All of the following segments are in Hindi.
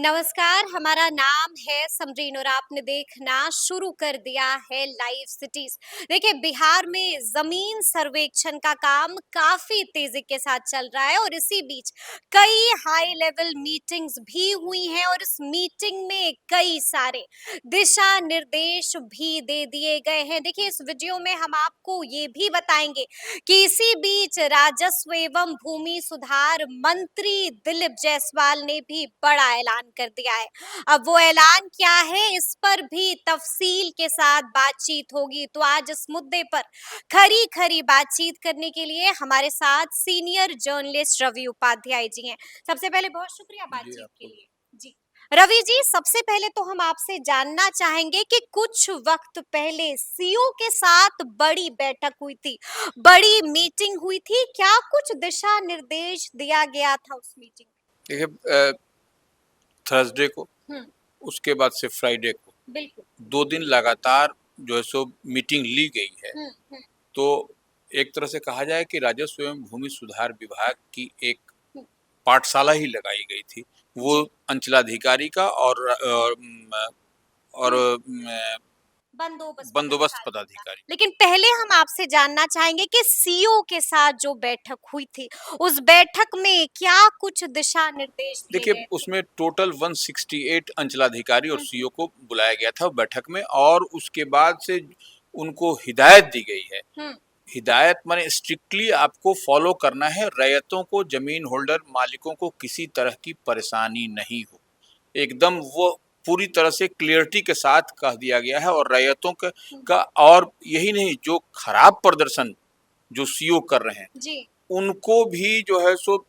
नमस्कार, हमारा नाम है समरीन और आपने देखना शुरू कर दिया है लाइव सिटीज। देखिए, बिहार में जमीन सर्वेक्षण का काम काफी तेजी के साथ चल रहा है और इसी बीच कई हाई लेवल मीटिंग्स भी हुई हैं और इस मीटिंग में कई सारे दिशा निर्देश भी दे दिए गए हैं। देखिए, इस वीडियो में हम आपको ये भी बताएंगे कि इसी बीच राजस्व एवं भूमि सुधार मंत्री दिलीप जायसवाल ने भी बड़ा ऐलान कर दिया है। अब वो ऐलान क्या है, इस पर भी तफसील के साथ बातचीत होगी। तो आज इस मुद्दे पर खरी खरी बातचीत करने के लिए हमारे साथ सीनियर जर्नलिस्ट रवि उपाध्याय जी हैं। सबसे पहले बहुत शुक्रिया जी, बातचीत के आपको लिए। जी रवि जी, सबसे पहले तो हम आपसे जानना चाहेंगे कि कुछ वक्त पहले सीओ के साथ बड़ी बैठक हुई थी, बड़ी मीटिंग हुई थी। क्या कुछ दिशा निर्देश दिया गया था उस मीटिंग देखिए थर्सडे को, में? उसके बाद से फ्राइडे को बिल्कुल। 2 दिन लगातार जो है सो मीटिंग ली गई है। हम्म। तो एक तरह से कहा जाए कि राजस्व एवं भूमि सुधार विभाग की एक हम्म, पाठशाला ही लगाई गई थी। वो जी। अंचलाधिकारी का और हम्म, म, बंदोबस्त बंदोबस्त पदाधिकारी का। पदाधिकारी। लेकिन पहले हम आपसे जानना चाहेंगे कि सीओ के साथ जो बैठक हुई थी, उस बैठक में क्या कुछ दिशा निर्देश दिए देखिए, गए थे? उसमें टोटल 168 अंचलाधिकारी और हम्म, सीओ को बुलाया गया था बैठक में, और उसके बाद से उनको हिदायत दी गई है। हम्म, हिदायत माने स्ट्रिक्टली आपको फॉलो करना है। रैयतों को, जमीन होल्डर मालिकों को किसी तरह की परेशानी नहीं हो, एकदम वो पूरी तरह से क्लियरिटी के साथ कह दिया गया है। और रैयतों हम्म, का और यही नहीं, जो खराब प्रदर्शन जो सीओ कर रहे हैं जी उनको भी जो है सो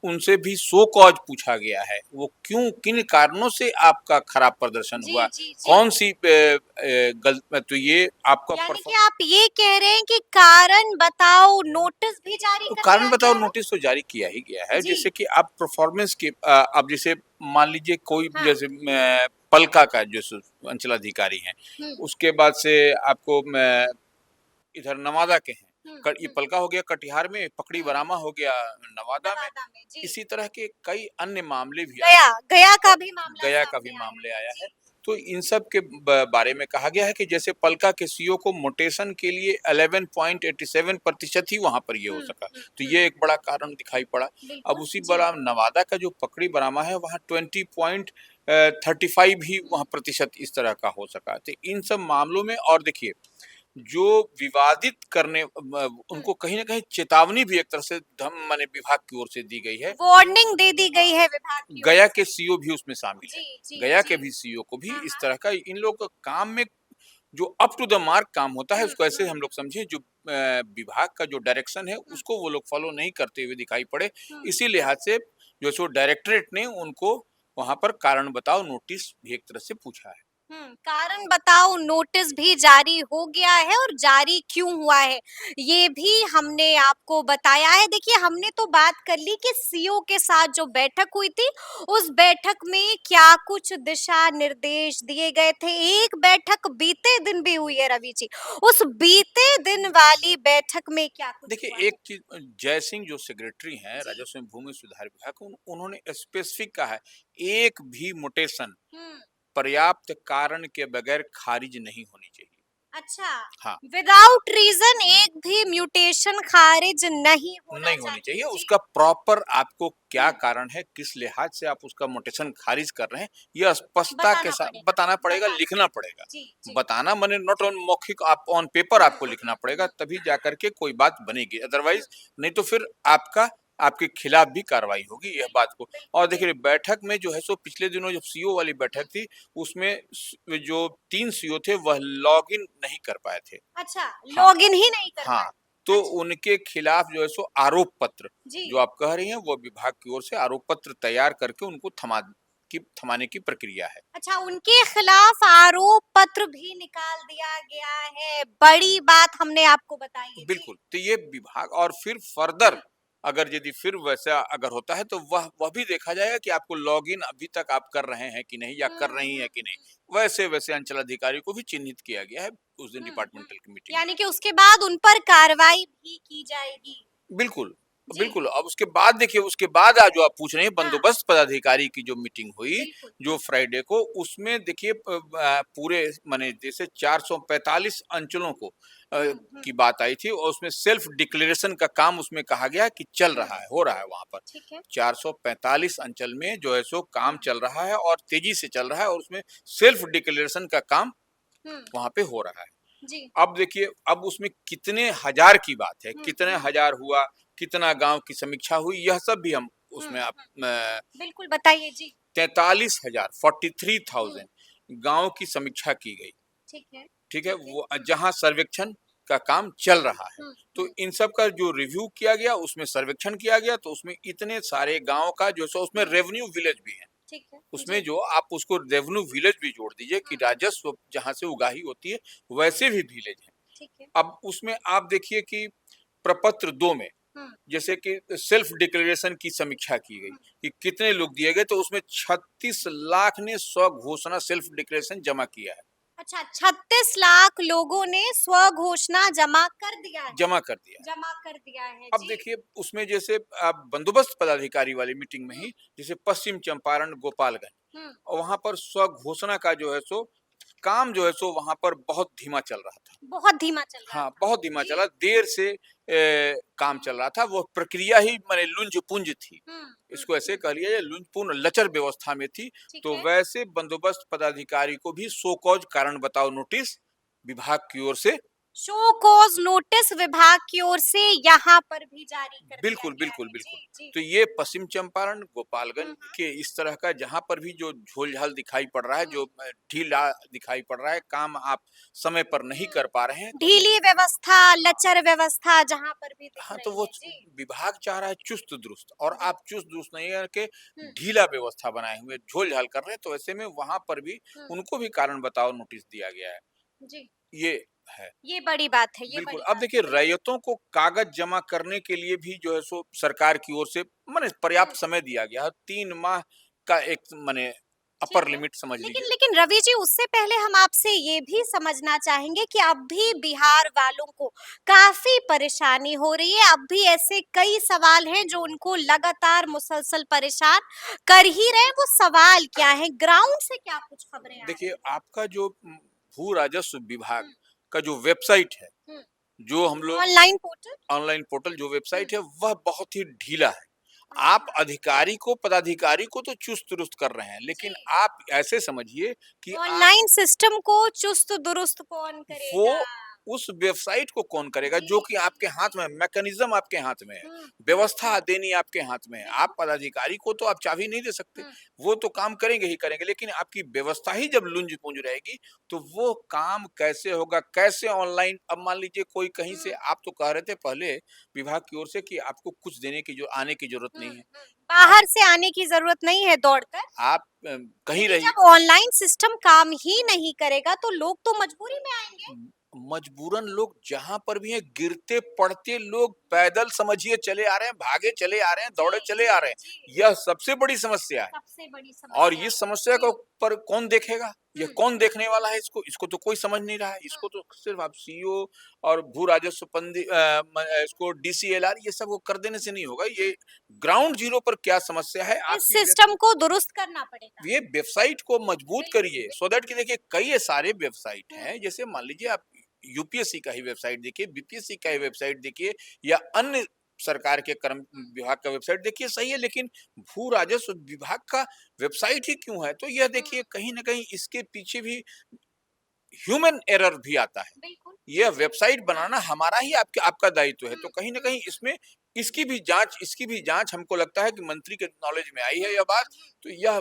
उनसे भी सो कॉज पूछा गया है। वो क्यों, किन कारणों से आपका खराब प्रदर्शन जी हुआ, जी जी। कौन सी गलत, तो ये आपका यानी कि आप ये कह रहे हैं कि कारण बताओ नोटिस भी जारी कर कारण दिया बताओ गया है? नोटिस तो जारी किया ही गया है। जी। जैसे कि आप परफॉर्मेंस के अब जैसे मान लीजिए कोई हाँ। जैसे पलका का जो अंचलाधिकारी हैं, हम्म, उसके बाद से आपको इधर नवादा के हैं। ये हम्म, पलका हो गया कटिहार में, पकड़ी हम्म, बरामा हो गया नवादा में। नवादा में। जी। इसी तरह के कई अन्य मामले भी आए गया हैं। गया का भी मामला गया का भी सामने आया मामले है। आया है। जी। तो इन सब के बारे में कहा गया है कि जैसे पलका के सीईओ को मोटेशन के लिए 11.87% ही वहां पर ये हो सका, तो ये एक बड़ा कारण दिखाई पड़ा। अब बिल्कुल। उसी जी। बड़ा नवादा का जो पकड़ी बरामा है वहाँ 20.35 ही वहाँ प्रतिशत इस तरह का हो सका। तो इन सब मामलों में, और देखिए, जो विवादित करने हुँ, उनको कहीं न कहीं चेतावनी भी एक तरह से धम माने विभाग की ओर से दी गई है। वार्निंग दे दी गई है विभाग की ओर गया से। के सीईओ भी उसमें शामिल है। जी, जी, गया के जी। भी सीईओ को भी हाँ, इस हाँ। तरह का, इन लोगों का काम में जो अप टू द मार्क काम होता है हुँ, उसको ऐसे हुँ, हम लोग समझे, जो विभाग का जो डायरेक्शन है हुँ, उसको वो लोग फॉलो नहीं करते हुए दिखाई पड़े। हुँ, इसी लिहाज से जो सो डायरेक्टरेट ने उनको वहां पर कारण बताओ नोटिस भी एक तरह से पूछा है। कारण बताओ नोटिस भी जारी हो गया है और जारी क्यों हुआ है, ये भी हमने आपको बताया है। देखिए, हमने तो बात कर ली कि सीओ के साथ जो बैठक हुई थी, उस बैठक में क्या कुछ दिशा निर्देश दिए गए थे। एक बैठक बीते दिन भी हुई है रवि जी, उस बीते दिन वाली बैठक में क्या कुछ देखिए, हुआ है? एक चीज, जय सिंह जो सेक्रेटरी हैं जी। राजस्व एवं भूमि सुधार विभाग, उन्होंने स्पेसिफिक कहा है, एक भी मोटेशन हम्म। पर्याप्त कारण के बगैर खारिज नहीं होनी चाहिए। अच्छा, हाँ, विदाउट रीजन एक भी म्यूटेशन खारिज नहीं होना नहीं होनी चाहिए। चाहिए। जी। उसका प्रॉपर आपको क्या हम्म, कारण है, किस लिहाज से आप उसका मोटेशन खारिज कर रहे हैं, यह स्पष्टता के बताना साथ पड़ेगा। बताना पड़ेगा, बताना लिखना पड़ेगा। पड़ेगा। जी जी। बताना माने नॉट ऑन मौखिक, आप ऑन पेपर आपको लिखना पड़ेगा, हम्म, तभी जाकर के कोई बात बनेगी। अदरवाइज नहीं तो फिर आपका आपके खिलाफ भी कार्रवाई होगी, यह बात को। बिल्कुल और बिल्कुल। देखिए, बैठक में जो है सो पिछले दिनों जब सीईओ वाली बैठक हम्म, थी, उसमें जो 3 सीईओ थे वह लॉग इन नहीं कर पाए थे। अच्छा, हाँ, लॉगिन ही नहीं कर हाँ, पाए। तो अच्छा। उनके खिलाफ जो है सो आरोप पत्र, जी। जो आप कह रही हैं, वो विभाग की ओर से आरोप पत्र तैयार करके उनको थमाने की प्रक्रिया है। अच्छा, उनके खिलाफ आरोप पत्र भी निकाल दिया गया है। बड़ी बात हमने आपको बताई है। जी। बिल्कुल, तो ये विभाग, और फिर फर्दर हम्म, अगर यदि फिर वैसा अगर होता है तो वह भी देखा जाएगा कि आपको लॉगिन अभी तक आप कर रहे हैं कि नहीं, या कर रही हैं कि नहीं। वैसे अंचलाधिकारी को भी चिन्हित किया गया है उस दिन हम्म, डिपार्टमेंटल की मीटिंग में। यानी कि उसके बाद उन पर कार्रवाई भी की जाएगी। बिल्कुल, जी। बिल्कुल, अब उसके बाद देखिए, उसके बाद आज जो आप पूछ रहे हैं हाँ, बंदोबस्त पदाधिकारी की जो मीटिंग हुई, बिल्कुल। जो फ्राइडे को, उसमें देखिए पूरे माने जैसे 445 अंचलों को हुँ, हुँ, की बात आई थी और उसमें सेल्फ डिक्लेरेशन का काम उसमें कहा गया कि चल हुँ, रहा है, हो रहा है वहाँ पर। ठीक है। 445 अंचल में जो है सो काम हुँ, चल रहा है और तेजी से चल रहा है और उसमें सेल्फ डिक्लेरेशन का काम हुँ, वहाँ पे हो रहा है। जी। अब देखिए, अब उसमें कितने हजार की बात है, हुँ, कितने हुँ, हजार हुआ, कितना गाँव की समीक्षा हुई, यह सब भी हम हुँ, उसमें आप हुँ, बिल्कुल बताइए जी। 43,000 हुँ, 43,000 गाँव की समीक्षा की गई, ठीक है, ठीक है? ठीक है। वो जहाँ सर्वेक्षण का काम चल रहा है। हुँ, तो हुँ, इन सब का जो रिव्यू किया गया, उसमें सर्वेक्षण किया गया, तो उसमें इतने सारे गाँव का जो सो उसमें हुँ, रेवेन्यू विलेज भी है। ठीक है। उसमें जी। जो आप उसको रेवेन्यू विलेज भी जोड़ दीजिए कि हुँ, राजस्व जहाँ से उगाही होती है, वैसे भी विलेज हैं। ठीक है। अब उसमें आप देखिए कि प्रपत्र 2 में हुँ, जैसे कि सेल्फ डिक्लेरेशन की समीक्षा की गई हुँ, कि कितने लोग दिए गए, तो उसमें 36 लाख ने स्वघोषणा सेल्फ डिक्लेरेशन जमा किया है, अच्छा 36 लाख लोगों ने स्वघोषणा जमा कर दिया है। जमा कर दिया है। जमा कर दिया है, अब जी। देखिए, उसमें जैसे आप बंदोबस्त पदाधिकारी वाली मीटिंग में हुँ, ही जैसे पश्चिम चंपारण, गोपालगंज, हुँ, और वहां पर स्वघोषणा का जो है सो काम जो है सो वहां पर बहुत धीमा चल रहा था। बहुत धीमा चल रहा हाँ, था। बहुत धीमा जी। चला, देर से काम चल रहा था, वो प्रक्रिया ही माने लुंज-पुंज थी। हुँ, हुँ, इसको ऐसे हुँ, कह लिया जाए, लुंज-पुंज लचर व्यवस्था में थी। ठीक तो है। वैसे बंदोबस्त पदाधिकारी को भी सो कॉज़ कारण बताओ नोटिस विभाग की ओर से शो कॉज़ नोटिस विभाग की ओर से यहाँ पर भी जारी कर दिया बिल्कुल, गया बिल्कुल, है। बिल्कुल। जी, जी। तो ये पश्चिम चंपारण, हुँ, गोपालगंज हुँ, के इस तरह का जहाँ पर भी जो झोल-झाल दिखाई पड़ रहा है, हुँ, जो ढीला दिखाई पड़ रहा है, काम आप समय पर नहीं हुँ। कर पा रहे हैं, तो ढीली व्यवस्था, लचर व्यवस्था जहाँ पर भी दिख हाँ, तो रही वो है। जी, विभाग चाह रहा है चुस्त-दुरुस्त, और जी। आप चुस्त-दुरुस्त नहीं करके हुँ, ढीला व्यवस्था बनाए हुए झोल-झाल कर रहे हैं, तो ऐसे में वहाँ पर भी हुँ, उनको भी कारण बताओ नोटिस दिया गया है। जी। ये है। ये बड़ी बात है, ये बिल्कुल, बड़ी अब बात देखिए, है। जी। रैयतों को कागज़ जमा करने के लिए भी जो है सो सरकार की ओर से माने हुँ। पर्याप्त समय दिया गया है। 3 माह का एक माने ठीक अपर है। लिमिट समझ लेकिन लीजिए। लेकिन रवि जी उससे पहले हम आपसे ये भी समझना चाहेंगे कि अब भी बिहार वालों को काफ़ी परेशानी हो रही है। अब भी ऐसे कई सवाल हैं जो उनको लगातार मुसलसल परेशान कर ही रहे हैं। वो सवाल क्या है? ग्राउंड से क्या कुछ खबरें आ देखिए, रही हैं? आपका जो भू राजस्व विभाग हुँ, का जो वेबसाइट है, हुँ। जो हम लोग ऑनलाइन पोर्टल? ऑनलाइन पोर्टल जो हुँ, वेबसाइट है, वह बहुत ही ढीला है। आप अच्छा। अधिकारी को, पदाधिकारी को तो चुस्त-दुरुस्त कर रहे हैं, लेकिन जी। आप ऐसे समझिए कि आप ऑनलाइन सिस्टम को चुस्त-दुरुस्त कौन वो करेगा? उस वेबसाइट को कौन करेगा जी, जो कि जी, आपके हाथ जी। में है, मैकेनिज्म आपके हाथ में है, हुँ, हुँ, व्यवस्था हुँ। देनी आपके हाथ में है। आप बिल्कुल। पदाधिकारी को तो आप चाबी नहीं दे सकते, हुँ, वो तो काम करेंगे ही करेंगे, लेकिन आपकी व्यवस्था ही जब लुंज-पुंज रहेगी, तो वो काम कैसे होगा, कैसे ऑनलाइन। अब मान लीजिए कोई कहीं से, हुँ। आप तो कह रहे थे पहले विभाग की ओर से कि आपको कुछ देने की जो आने की ज़रूरत हुँ, नहीं है। हुँ। आप बाहर से आने की ज़रूरत नहीं है दौड़कर, आप कहीं लेकिन रहिए, जब ऑनलाइन सिस्टम काम ही नहीं करेगा तो लोग तो मजबूरी में आएँगे। मजबूरन लोग जहां पर भी हैं, गिरते पड़ते लोग पैदल समझिए चले आ रहे हैं, भागे चले आ रहे हैं, जी, दौड़े चले आ जी, रहे जी। हैं। यह सबसे बड़ी समस्या है। सबसे बड़ी और समस्या इस है। समस्या जी। को पर कौन देखेगा? ये हुँ, कौन देखने वाला है इसको? इसको तो कोई समझ नहीं रहा है। हुँ। इसको तो सिर्फ आप सीईओ और भू राजस्व इसको डीसीएलआर, ये सब वो कर देने से नहीं होगा। ये ग्राउंड जीरो पर क्या समस्या है, इस आपकी सिस्टम को दुरुस्त करना पड़ेगा। ये वेबसाइट को मजबूत बिल्कुल, करिए, सो दैट बिल्कुल। कि देखिए कई ये सारे वेबसाइट हुँ, हैं, जैसे मान लीजिए आप यूपीएससी का ही वेबसाइट देखिए, बीपीएससी का ही हुँ, वेबसाइट देखिए, या अन्य सरकार के कर्म हुँ, विभाग का वेबसाइट देखिए, सही है, लेकिन भू राजस्व विभाग का वेबसाइट ही क्यों है? तो यह हुँ। देखिए, कहीं न कहीं इसके पीछे भी ह्यूमन एरर भी आता है। बिल्कुल। यह जी। वेबसाइट हाँ। बनाना हमारा ही आपके आपका दायित्व है, हुँ, तो कहीं न हुँ, कहीं हुँ, इसमें इसकी भी जाँच हमको लगता है कि मंत्री के नॉलेज में आई हुँ, है यह बात, हुँ, हुँ। तो यह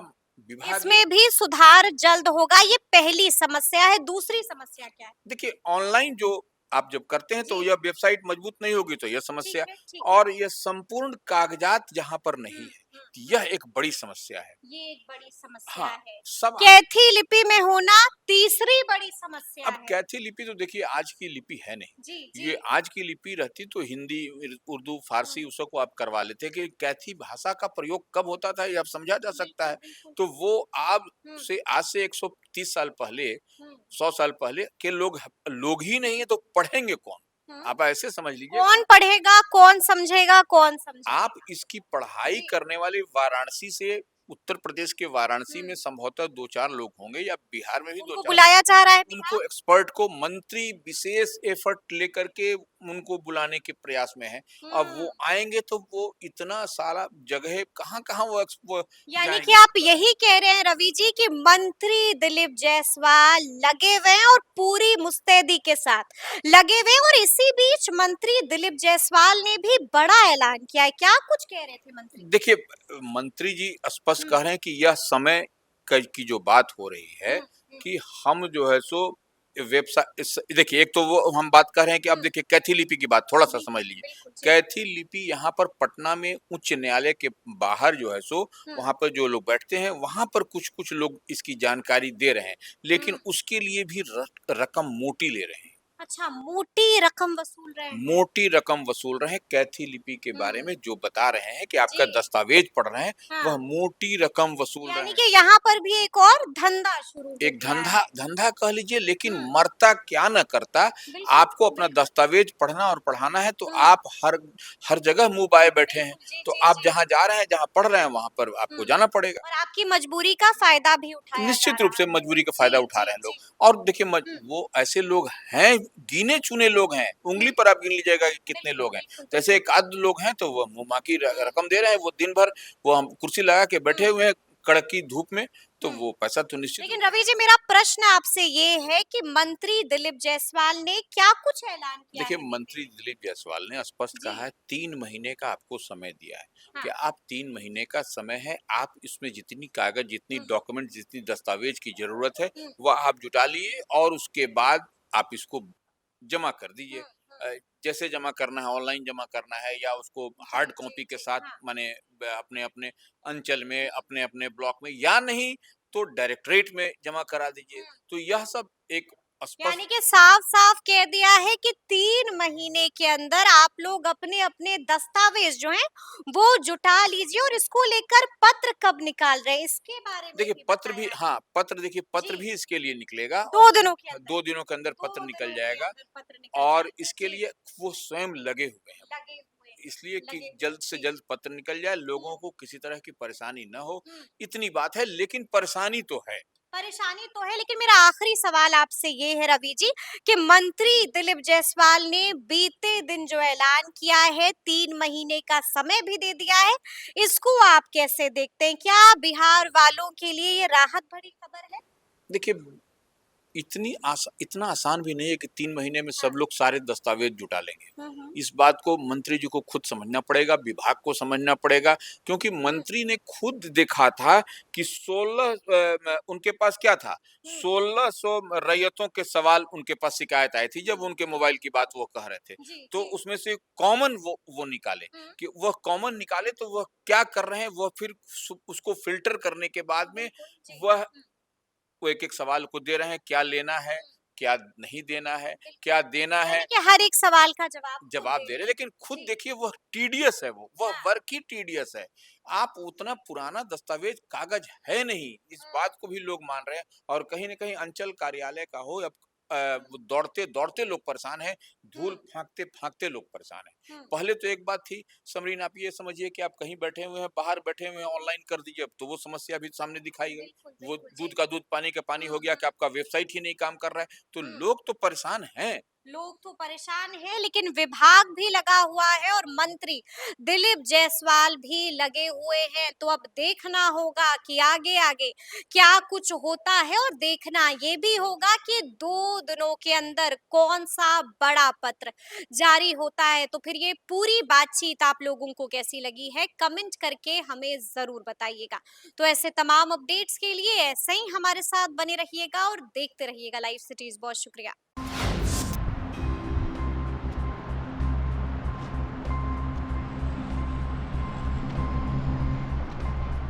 विभाग इसमें भी सुधार जल्द होगा, ये पहली समस्या है। दूसरी समस्या क्या है? देखिए, ऑनलाइन जो आप जब करते हैं, तो जी, यह वेबसाइट मजबूत नहीं होगी, तो यह ठीक समस्या। है, ठीक है। और यह संपूर्ण कागज़ात जहाँ पर नहीं हुँ, है, हुँ, यह हुँ। एक बड़ी समस्या है। ये एक बड़ी समस्या हाँ, है। सब कैथी लिपि में होना तीसरी बड़ी समस्या अब है। कैथी लिपि तो देखिए आज की लिपि है जी, नहीं। जी। ये आज की लिपि रहती तो हिंदी, उर्दू, फारसी हुँ, उस सबको आप करवा लेते कि कैथी भाषा का प्रयोग कब होता था, ये अब समझा जा सकता बिल्कुल, है। बिल्कुल। तो वो हुँ, आज से 130 साल पहले, हुँ, 100 साल पहले के लोग ही नहीं है, तो पढ़ेंगे कौन? हम्म। आप ऐसे समझ लीजिए कौन पढ़ेगा, कौन समझेगा, कौन आप समझाएगा? इसकी पढ़ाई जी। करने वाले वाराणसी से उत्तर प्रदेश के वाराणसी में हम्म। संभवतः 2-4 लोग होंगे या बिहार में भी उनको 2-4 बुलाया जा रहा है बिहार? उनको एक्सपर्ट को मंत्री विशेष एफर्ट लेकर के उनको बुलाने के प्रयास में है। अब हम्म। वो आएँगे तो वो इतना सारा जगह कहाँ-कहाँ वो यानी कि जाएँगे। आप यही कह रहे हैं रवि जी कि मंत्री दिलीप जायसवाल लगे हुए हैं और पूरी मुस्तैदी के साथ लगे हुए हैं, और इसी बीच मंत्री दिलीप जायसवाल ने भी बड़ा ऐलान किया है। क्या कुछ कह रहे थे मंत्री? देखिए मंत्री जी स्पष्ट हम्म। कह रहे हैं कि यह समय की जो बात हो रही है हम्म। हम्म। कि हम जो है सो वेबसाइट देखिए एक तो वो हम बात कर रहे हैं कि अब हम्म। देखिए कैथी लिपि की बात थोड़ा सा जी समझ लीजिए। बिल्कुल जी। कैथी लिपि यहाँ पर पटना में उच्च न्यायालय के बाहर जो है सो हम्म। वहां पर जो लोग बैठते हैं वहां पर कुछ कुछ लोग इसकी जानकारी दे रहे हैं, लेकिन हम्म। उसके लिए भी रकम मोटी ले रहे हैं। अच्छा, मोटी रकम वसूल रहे हैं। मोटी रकम वसूल रहे हैं कैथी लिपि के बारे हम्म। में जो बता रहे हैं कि आपका जी। दस्तावेज पढ़ रहे हैं, वह हाँ। मोटी रकम वसूल रहे यानी हैं। कि यहाँ पर भी एक और धंधा शुरू हो एक गया धंधा है। धंधा कह लीजिए, लेकिन हम्म। मरता क्या न करता। बिल्कुल आपको अपना बिल्कुल। दस्तावेज पढ़ना और पढ़ाना है तो हम्म। आप हर हर जगह मुँह बाए बैठे हैं। बिल्कुल, जी, तो जी, आप जी। जहाँ जा रहे हैं, जहाँ पढ़ रहे हैं वहाँ पर आपको हुँ। जाना पड़ेगा। और आपकी मजबूरी का फ़ायदा भी उठाया जा निश्चित रूप रहा से है। मजबूरी का फ़ायदा जी, उठा जी, रहे हैं लोग। जी। और देखिए हुँ, वो ऐसे लोग हैं, गिने-चुने लोग हैं, हुँ। उँगली पर आप गिन लीजिएगा कि कितने बिल्कुल, लोग हैं। बिल्कुल, जैसे बिल्कुल। एक आध लोग हैं तो वो मुँह-माँगी हुँ, रकम दे रहे हैं, वो दिन भर वो हम कुर्सी लगा के बैठे हुँ, हुए हैं कड़की धूप में, तो हुँ। वो पैसा तो निश्चित रूप लेकिन से। रवि जी, मेरा प्रश्न आपसे ये है कि मंत्री दिलीप जायसवाल ने क्या कुछ ऐलान किया देखिए है बीते मंत्री दिन? दिलीप जायसवाल ने स्पष्ट कहा जी। है 3 महीने का आपको समय दिया है कि हाँ। आप 3 महीने का समय है, आप इसमें जितनी कागज, जितनी हुँ, डॉक्यूमेंट, जितनी दस्तावेज की जरूरत है हुँ, वह आप जुटा लिए और उसके बाद आप इसको जमा कर दीजिए। हुँ, हुँ। जैसे जमा करना है, ऑनलाइन जमा करना है या उसको जी, हार्ड जी, कॉपी के जी। साथ हाँ। माने अपने अपने अंचल में, हुँ, अपने अपने ब्लॉक में, या नहीं तो डायरेक्टरेट में जमा करा दीजिए। हुँ। तो यह सब एक यानी स्पष्ट। कि साफ-साफ कह दिया है कि 3 महीने के अंदर आप लोग अपने-अपने दस्तावेज जो हैं, वो जुटा लीजिए, और इसको लेकर पत्र कब निकाल रहे हैं, इसके बारे में देखिए भी पत्र भी, बताया है। हाँ, पत्र देखिए पत्र जी, भी इसके लिए निकलेगा 2 दिनों के अंदर। 2 दिनों के अंदर 2 पत्र निकल दिनों के जाएगा अंदर पत्र निकल और जाएगा। इसके जी, लिए वो स्वयं लगे हुए हैं। लगे हुए हैं, इसलिए कि लगे हुए हैं। जल्द से जी। जल्द पत्र निकल जाए, हुँ, लोगों को किसी तरह की परेशानी न हो, हुँ। इतनी बात है, लेकिन परेशानी तो है। परेशानी तो है, लेकिन मेरा आखिरी सवाल आपसे ये है रवि जी कि मंत्री दिलीप जायसवाल ने बीते दिन जो ऐलान किया है, 3 महीने का समय भी दे दिया है, इसको आप कैसे देखते हैं? क्या बिहार वालों के लिए ये राहत भरी खबर है? देखिए इतना आसान भी नहीं है कि 3 महीने में सब हाँ। लोग सारे दस्तावेज जुटा लेंगे। हुँ, हुँ। इस बात को मंत्री जी को खुद समझना पड़ेगा, विभाग को समझना पड़ेगा, क्योंकि हुँ, मंत्री ने खुद देखा था कि 16 उनके पास क्या था, हुँ। 1600 रैयतों के सवाल उनके पास शिकायत आई थी जब जी, उनके जी। मोबाइल की बात वो कह रहे थे। जी, तो जी। उसमें से कॉमन वो निकाले हुँ। कि वह कॉमन निकाले तो वह क्या कर रहे हैं, वह फिर उसको फ़िल्टर करने के बाद में बिल्कुल, जी। वह हुँ, वो एक-एक सवाल को दे रहे हैं, क्या लेना है, हुँ। क्या नहीं देना है, बिल्कुल। क्या देना यानी है, कि हर एक सवाल का जवाब खुद जवाब दे दे रहे रहे हैं। हैं। लेकिन खुद जी। देखिए वह टीडियस है, वह हाँ। वर्क ही टीडियस है। आप उतना पुराना दस्तावेज कागज है नहीं, इस हुँ, बात को भी लोग मान रहे हैं। और कहीं न कहीं अंचल कार्यालय का हो या हुँ, वो दौड़ते-दौड़ते लोग परेशान हैं, धूल हुँ, फाँकते-फाँकते लोग परेशान हैं। हुँ। पहले तो एक बात थी समरीन, आप ये समझिए कि आप कहीं बैठे हुए हैं, बाहर बैठे हुए हैं, ऑनलाइन कर दीजिए, अब तो वो समस्या भी सामने दिखाई गई। बिल्कुल, वो बिल्कुल, जी। दूध का दूध, पानी का पानी हुँ, हो गया हुँ, कि आपका वेबसाइट ही नहीं काम कर रहा है, तो हुँ। लोग तो परेशान हैं। लोग तो परेशान हैं, लेकिन विभाग भी लगा हुआ है और मंत्री दिलीप जायसवाल भी लगे हुए हैं। तो अब देखना होगा कि आगे आगे क्या कुछ होता है, और देखना ये भी होगा कि 2 दिनों के अंदर कौन सा बड़ा पत्र जारी होता है। तो फिर ये पूरी बातचीत आप लोगों को कैसी लगी है, कमेंट करके हमें जरूर बताइएगा। तो ऐसे तमाम अपडेट्स के लिए ऐसे ही हमारे साथ बने रहिएगा और देखते रहिएगा लाइव सिटीज। बहुत शुक्रिया।